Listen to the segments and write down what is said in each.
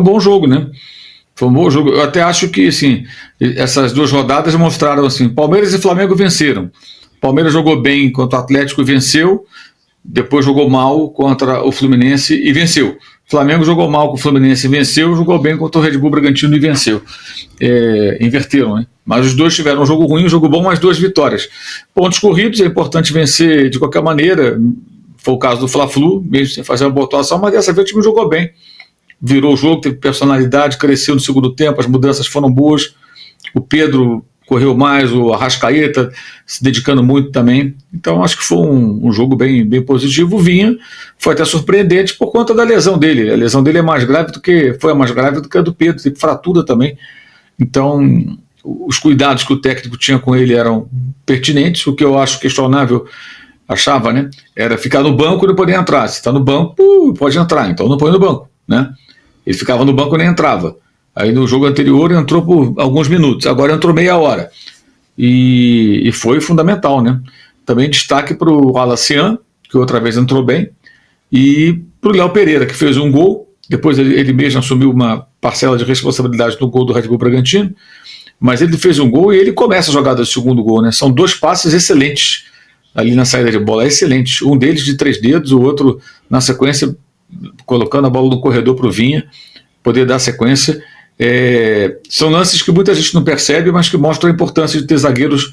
um bom jogo, né? Foi um bom jogo. Eu até acho que, assim, essas duas rodadas mostraram assim, Palmeiras e Flamengo venceram. Palmeiras jogou bem contra o Atlético e venceu. Depois jogou mal contra o Fluminense e venceu. Flamengo jogou mal com o Fluminense e venceu, jogou bem contra o Red Bull Bragantino e venceu. Inverteram, né? Mas os dois tiveram um jogo ruim, um jogo bom, mas 2 vitórias. Pontos corridos, é importante vencer de qualquer maneira. Foi o caso do Fla-Flu, mesmo sem fazer uma boa atuação, mas dessa vez o time jogou bem. Virou o jogo, teve personalidade, cresceu no segundo tempo, as mudanças foram boas. O Pedro correu mais, o Arrascaeta se dedicando muito também. Então acho que foi um jogo bem positivo. O Vinha foi até surpreendente por conta da lesão dele. A lesão dele é mais grave do que a do Pedro, teve fratura também. Então os cuidados que o técnico tinha com ele eram pertinentes. O que eu acho questionável, achava, né, era ficar no banco e não poder entrar. Se está no banco, pode entrar, então não põe no banco, né? Ele ficava no banco e nem entrava. Aí no jogo anterior entrou por alguns minutos, agora entrou meia hora. E foi fundamental, né? Também destaque para o Alacian, que outra vez entrou bem, e para o Léo Pereira, que fez um gol. Depois ele mesmo assumiu uma parcela de responsabilidade no gol do Red Bull Bragantino, mas ele fez um gol e ele começa a jogada do segundo gol, né? São 2 passes excelentes ali na saída de bola, excelentes. Um deles de 3 dedos, o outro na sequência, colocando a bola no corredor para o Vinha poder dar sequência. São lances que muita gente não percebe, mas que mostram a importância de ter zagueiros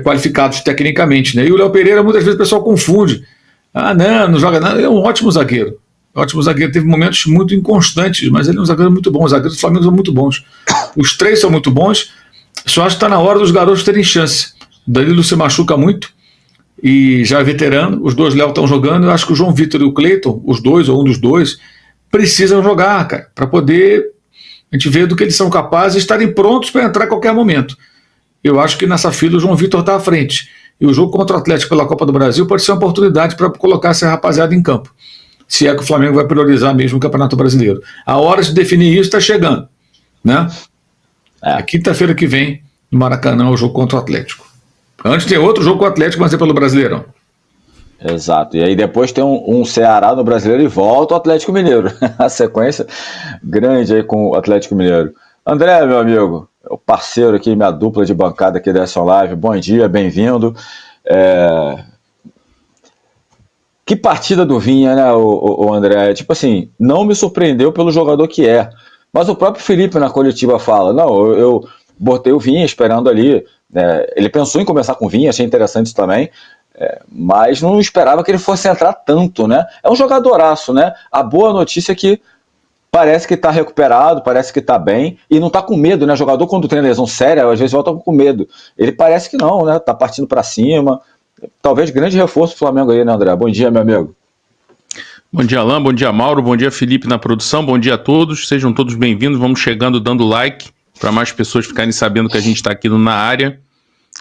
qualificados tecnicamente, né? E o Léo Pereira, muitas vezes o pessoal confunde. Não joga nada. Ele é um ótimo zagueiro. Ótimo zagueiro. Teve momentos muito inconstantes, mas ele é um zagueiro muito bom. Os zagueiros do Flamengo são muito bons. Os 3 são muito bons. Só acho que está na hora dos garotos terem chance. O Danilo se machuca muito e já é veterano. Os 2 Léo estão jogando. Eu acho que o João Vitor e o Cleiton, os 2 ou um dos 2, precisam jogar, cara, para poder a gente ver do que eles são capazes e estarem prontos para entrar a qualquer momento. Eu acho que nessa fila o João Vitor está à frente. E o jogo contra o Atlético pela Copa do Brasil pode ser uma oportunidade para colocar essa rapaziada em campo. Se é que o Flamengo vai priorizar mesmo o Campeonato Brasileiro. A hora de definir isso está chegando, né? É quinta-feira que vem, no Maracanã, o jogo contra o Atlético. Antes tem outro jogo com o Atlético, mas é pelo Brasileirão. Exato, e aí depois tem um Ceará no Brasileiro e volta o Atlético Mineiro. A sequência grande aí com o Atlético Mineiro. André, meu amigo, o parceiro aqui, minha dupla de bancada aqui da Action Live, bom dia, bem-vindo. Que partida do Vinha, né, o André? Tipo assim, não me surpreendeu pelo jogador que é, mas o próprio Felipe na coletiva fala, não, eu botei o Vinha esperando ali, ele pensou em começar com o Vinha, achei interessante isso também, mas não esperava que ele fosse entrar tanto, né? É um jogadoraço, né? A boa notícia é que parece que está recuperado, parece que está bem, e não está com medo, né? O jogador, quando tem lesão séria, às vezes volta com medo. Ele parece que não, né? Está partindo para cima. Talvez grande reforço do Flamengo aí, né, André? Bom dia, meu amigo. Bom dia, Alain, bom dia, Mauro, bom dia, Felipe na produção, bom dia a todos, sejam todos bem-vindos, vamos chegando dando like, para mais pessoas ficarem sabendo que a gente está aqui na área.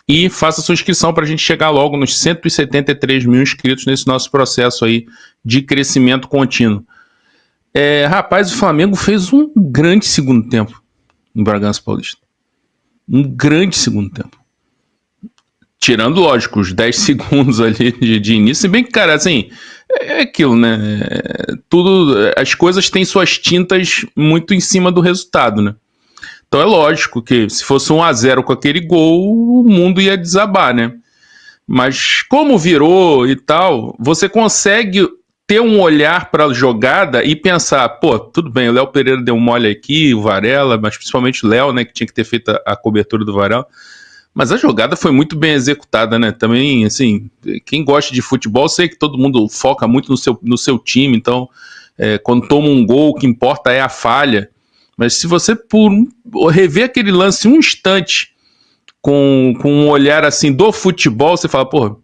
E faça sua inscrição para a gente chegar logo nos 173 mil inscritos nesse nosso processo aí de crescimento contínuo. Rapaz, o Flamengo fez um grande segundo tempo em Bragança Paulista. Um grande segundo tempo. Tirando, lógico, os 10 segundos ali de início. Se bem que, cara, assim, é aquilo, né? As coisas têm suas tintas muito em cima do resultado, né? Então é lógico que se fosse 1-0 com aquele gol, o mundo ia desabar, né? Mas como virou e tal, você consegue ter um olhar para a jogada e pensar, pô, tudo bem, o Léo Pereira deu um mole aqui, o Varela, mas principalmente o Léo, né, que tinha que ter feito a cobertura do Varela. Mas a jogada foi muito bem executada, né? Também, assim, quem gosta de futebol, sei que todo mundo foca muito no seu time, então, quando toma um gol, o que importa é a falha. Mas se você rever aquele lance um instante com um olhar assim do futebol, você fala, pô,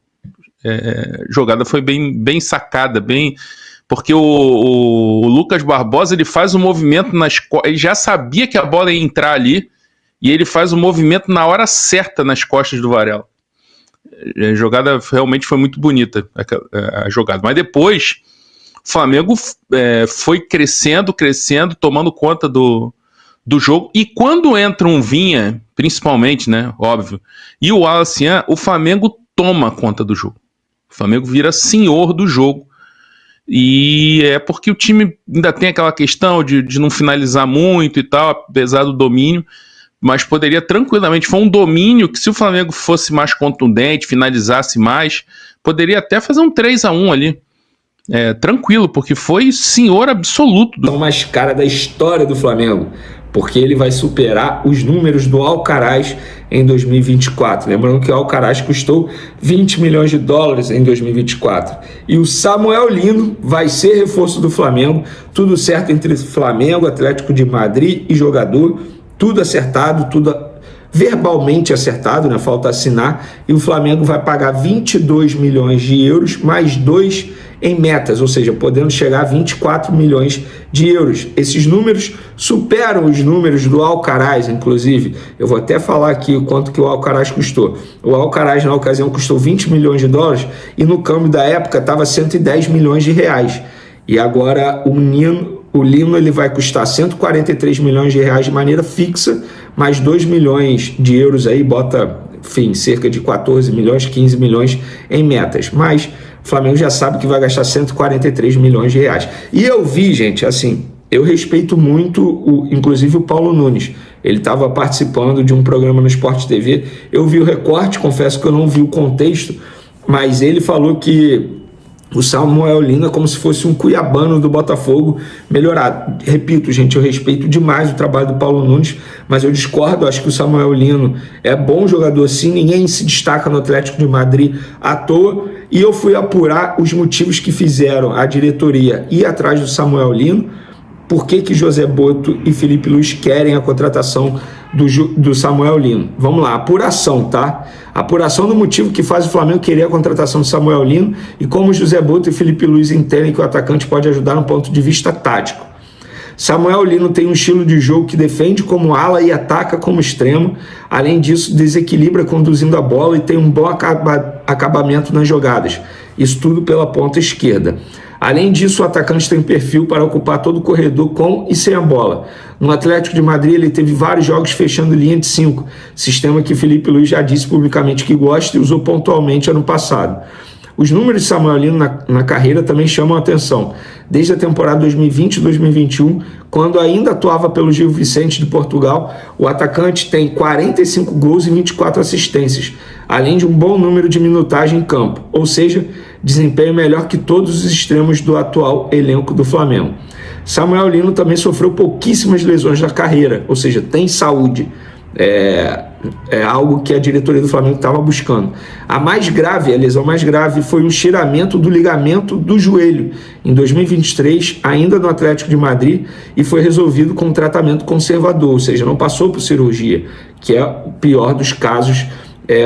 jogada foi bem sacada, porque o Lucas Barbosa, ele faz um movimento ele já sabia que a bola ia entrar ali e ele faz um movimento na hora certa nas costas do Varela. A jogada realmente foi muito bonita, a jogada. Mas depois o Flamengo foi crescendo, tomando conta do jogo. E quando entra um Vinha, principalmente, né, óbvio, e o Alacian, o Flamengo toma conta do jogo. O Flamengo vira senhor do jogo. E é porque o time ainda tem aquela questão de não finalizar muito e tal, apesar do domínio, mas poderia tranquilamente, foi um domínio que se o Flamengo fosse mais contundente, finalizasse mais, poderia até fazer um 3-1 ali, tranquilo, porque foi senhor absoluto. Mais cara da história do Flamengo, porque ele vai superar os números do Alcaraz em 2024. Lembrando que o Alcaraz custou 20 milhões de dólares em 2024. E o Samuel Lino vai ser reforço do Flamengo. Tudo certo entre Flamengo, Atlético de Madrid e jogador. Tudo acertado, tudo verbalmente acertado, né? Falta assinar. E o Flamengo vai pagar 22 milhões de euros mais 2 em metas, ou seja, podendo chegar a 24 milhões de euros. Esses números superam os números do Alcaraz, inclusive. Eu vou até falar aqui o quanto que o Alcaraz custou. O Alcaraz, na ocasião, custou 20 milhões de dólares e no câmbio da época estava 110 milhões de reais. E agora o Lino ele vai custar 143 milhões de reais de maneira fixa, mais 2 milhões de euros aí, bota, enfim, cerca de 14 milhões, 15 milhões em metas. Mas o Flamengo já sabe que vai gastar 143 milhões de reais. E eu vi, gente, assim, eu respeito muito, inclusive o Paulo Nunes. Ele estava participando de um programa no Sport TV. Eu vi o recorte, confesso que eu não vi o contexto, mas ele falou que o Samuel Lino é como se fosse um cuiabano do Botafogo melhorado. Repito, gente, eu respeito demais o trabalho do Paulo Nunes, mas eu discordo. Acho que o Samuel Lino é bom jogador sim, ninguém se destaca no Atlético de Madrid à toa. E eu fui apurar os motivos que fizeram a diretoria ir atrás do Samuel Lino, por que José Boto e Felipe Luiz querem a contratação do Samuel Lino. Vamos lá, apuração, tá? Apuração do motivo que faz o Flamengo querer a contratação do Samuel Lino e como José Boto e Felipe Luiz entendem que o atacante pode ajudar no ponto de vista tático. Samuel Lino tem um estilo de jogo que defende como ala e ataca como extremo. Além disso, desequilibra conduzindo a bola e tem um bom acabamento nas jogadas. Isso tudo pela ponta esquerda. Além disso, o atacante tem perfil para ocupar todo o corredor com e sem a bola. No Atlético de Madrid, ele teve vários jogos fechando linha de 5, sistema que Felipe Luiz já disse publicamente que gosta e usou pontualmente ano passado. Os números de Samuel Lino na carreira também chamam a atenção. Desde a temporada 2020 e 2021, quando ainda atuava pelo Gil Vicente de Portugal, o atacante tem 45 gols e 24 assistências, além de um bom número de minutagem em campo, ou seja, desempenho melhor que todos os extremos do atual elenco do Flamengo. Samuel Lino também sofreu pouquíssimas lesões na carreira, ou seja, tem saúde. É algo que a diretoria do Flamengo estava buscando. A lesão mais grave foi um estiramento do ligamento do joelho em 2023, ainda no Atlético de Madrid, e foi resolvido com um tratamento conservador, ou seja, não passou por cirurgia, que é o pior dos casos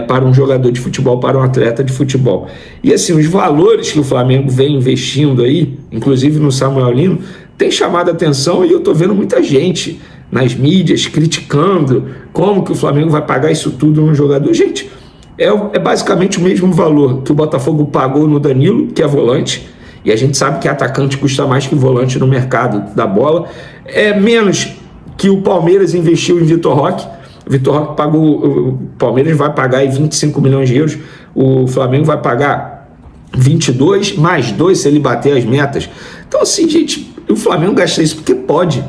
para um jogador de futebol, para um atleta de futebol. E assim, os valores que o Flamengo vem investindo aí, inclusive no Samuel Lino, tem chamado a atenção e eu estou vendo muita gente nas mídias criticando como que o Flamengo vai pagar isso tudo num jogador. Gente, é basicamente o mesmo valor que o Botafogo pagou no Danilo, que é volante, e a gente sabe que atacante custa mais que volante no mercado da bola, é menos que o Palmeiras investiu em Vitor Roque. O Vitor Roque pagou, o Palmeiras vai pagar aí 25 milhões de euros, o Flamengo vai pagar 22, mais 2 se ele bater as metas. Então assim, gente, o Flamengo gasta isso porque pode.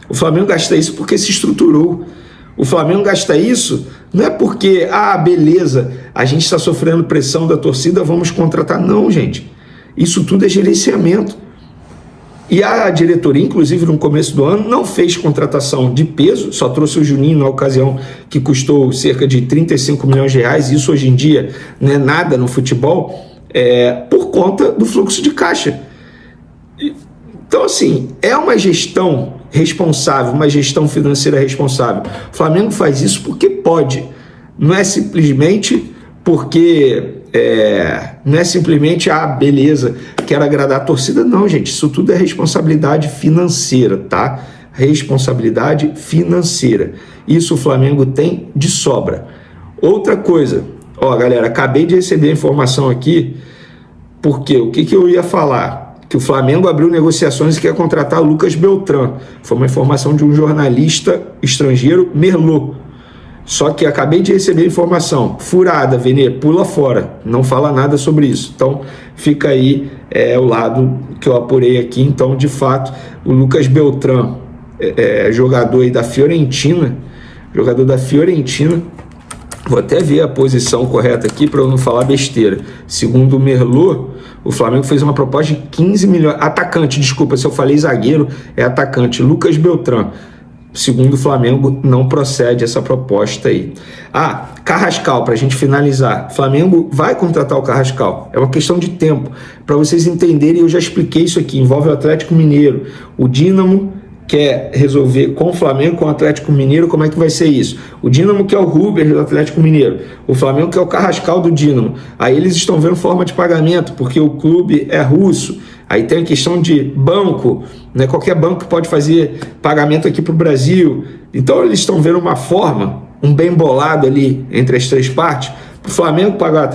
O Flamengo gasta isso porque se estruturou. O Flamengo gasta isso não é porque, beleza, a gente está sofrendo pressão da torcida, vamos contratar. Não, gente. Isso tudo é gerenciamento. E a diretoria, inclusive no começo do ano, não fez contratação de peso, só trouxe o Juninho na ocasião, que custou cerca de 35 milhões de reais. Isso hoje em dia não é nada no futebol, por conta do fluxo de caixa. Então, assim, é uma gestão responsável, uma gestão financeira responsável. O Flamengo faz isso porque pode. Não é simplesmente porque... não é simplesmente, beleza, quero agradar a torcida. Não, gente, isso tudo é responsabilidade financeira, tá? Responsabilidade financeira. Isso o Flamengo tem de sobra. Outra coisa, galera, acabei de receber a informação aqui, porque o que eu ia falar? Que o Flamengo abriu negociações e quer contratar Lucas Beltrán. Foi uma informação de um jornalista estrangeiro, Merlot. Só que acabei de receber a informação. Furada, Vene, pula fora. Não fala nada sobre isso. Então, fica aí o lado que eu apurei aqui, então, de fato, o Lucas Beltrán, jogador aí da Fiorentina, vou até ver a posição correta aqui para eu não falar besteira. Segundo o Merlot, o Flamengo fez uma proposta de 15 milhões. Atacante, desculpa, se eu falei zagueiro, é atacante. Lucas Beltrán. Segundo o Flamengo, não procede essa proposta aí. Carrascal, para a gente finalizar. Flamengo vai contratar o Carrascal. É uma questão de tempo. Para vocês entenderem, eu já expliquei isso aqui. Envolve o Atlético Mineiro. O Dínamo quer resolver com o Flamengo, com o Atlético Mineiro, como é que vai ser isso? O Dínamo quer o Rubens do Atlético Mineiro, o Flamengo quer o Carrascal do Dínamo. Aí eles estão vendo forma de pagamento, porque o clube é russo. Aí tem a questão de banco, né? Qualquer banco pode fazer pagamento aqui para o Brasil. Então eles estão vendo uma forma, um bem bolado ali entre as três partes, o Flamengo pagar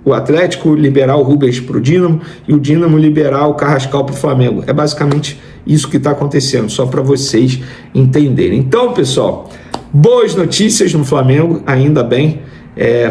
o Atlético liberar o Rubens para o Dínamo e o Dínamo liberar o Carrascal para o Flamengo. É basicamente isso que está acontecendo, só para vocês entenderem. Então, pessoal, boas notícias no Flamengo, ainda bem.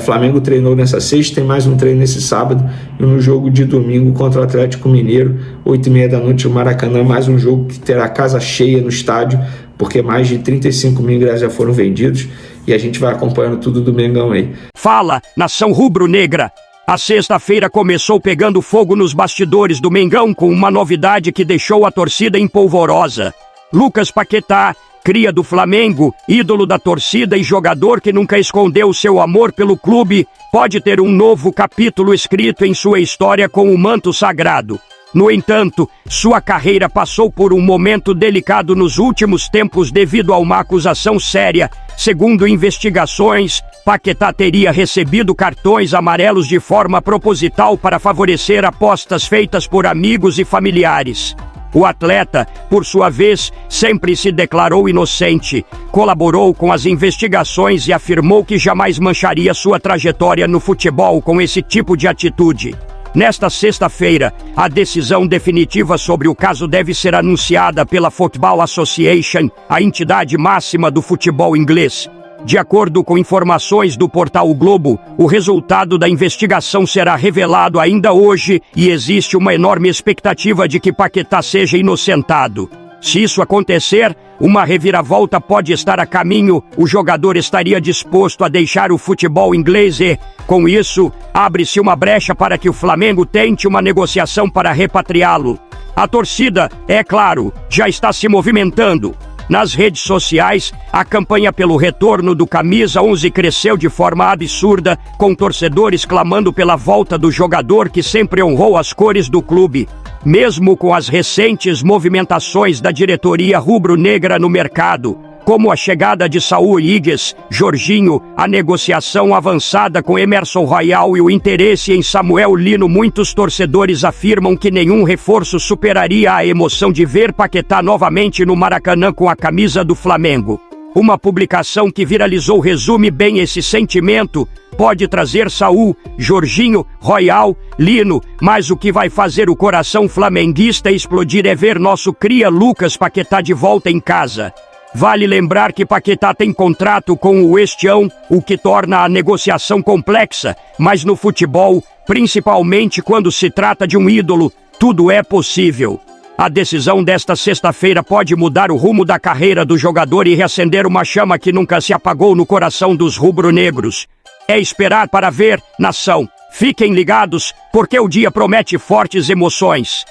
Flamengo treinou nessa sexta, tem mais um treino nesse sábado e no jogo de domingo contra o Atlético Mineiro, 8h30 da noite no Maracanã, mais um jogo que terá casa cheia no estádio, porque mais de 35 mil ingressos já foram vendidos e a gente vai acompanhando tudo do Mengão aí. Fala, nação rubro-negra! A sexta-feira começou pegando fogo nos bastidores do Mengão com uma novidade que deixou a torcida empolvorosa. Lucas Paquetá, cria do Flamengo, ídolo da torcida e jogador que nunca escondeu seu amor pelo clube, pode ter um novo capítulo escrito em sua história com o manto sagrado. No entanto, sua carreira passou por um momento delicado nos últimos tempos devido a uma acusação séria. Segundo investigações, Paquetá teria recebido cartões amarelos de forma proposital para favorecer apostas feitas por amigos e familiares. O atleta, por sua vez, sempre se declarou inocente, colaborou com as investigações e afirmou que jamais mancharia sua trajetória no futebol com esse tipo de atitude. Nesta sexta-feira, a decisão definitiva sobre o caso deve ser anunciada pela Football Association, a entidade máxima do futebol inglês. De acordo com informações do portal O Globo, o resultado da investigação será revelado ainda hoje e existe uma enorme expectativa de que Paquetá seja inocentado. Se isso acontecer, uma reviravolta pode estar a caminho, o jogador estaria disposto a deixar o futebol inglês e, com isso, abre-se uma brecha para que o Flamengo tente uma negociação para repatriá-lo. A torcida, é claro, já está se movimentando. Nas redes sociais, a campanha pelo retorno do Camisa 11 cresceu de forma absurda, com torcedores clamando pela volta do jogador que sempre honrou as cores do clube. Mesmo com as recentes movimentações da diretoria rubro-negra no mercado, como a chegada de Saúl Ñíguez, Jorginho, a negociação avançada com Emerson Royal e o interesse em Samuel Lino, muitos torcedores afirmam que nenhum reforço superaria a emoção de ver Paquetá novamente no Maracanã com a camisa do Flamengo. Uma publicação que viralizou resume bem esse sentimento. Pode trazer Saúl, Jorginho, Royal, Lino, mas o que vai fazer o coração flamenguista explodir é ver nosso cria Lucas Paquetá de volta em casa. Vale lembrar que Paquetá tem contrato com o West Ham, o que torna a negociação complexa, mas no futebol, principalmente quando se trata de um ídolo, tudo é possível. A decisão desta sexta-feira pode mudar o rumo da carreira do jogador e reacender uma chama que nunca se apagou no coração dos rubro-negros. É esperar para ver, nação. Fiquem ligados, porque o dia promete fortes emoções.